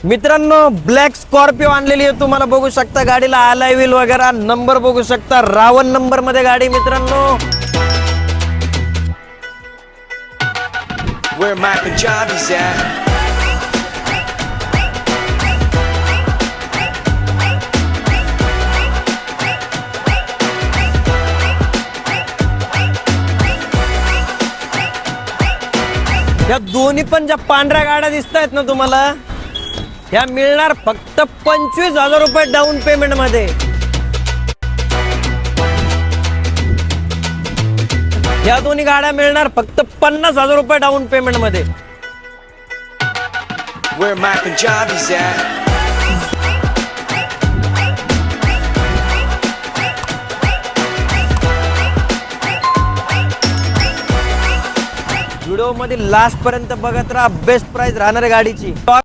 मित्रांनो black Scorpio आणलेली आहे, तुम्हाला बघू शकता गाडीला अलॉय व्हील वगैरे, नंबर बघू शकता रावण नंबर मध्ये गाडी मित्रांनो। Where my Punjabis at? या दोन्ही पण ज्या पांढऱ्या गाड्या दिसत आहेत ना तुम्हाला, ह्या मिळणार फक्त 25,000 रुपये डाऊन पेमेंट मध्ये। या दोन्ही गाड्या मिळणार फक्त 50,000 रुपये डाऊन पेमेंट मध्ये। Where my Punjabis at? Video मध्ये लास्ट पर्यंत बघत राहा, बेस्ट प्राइस राहणार आहे गाडीची।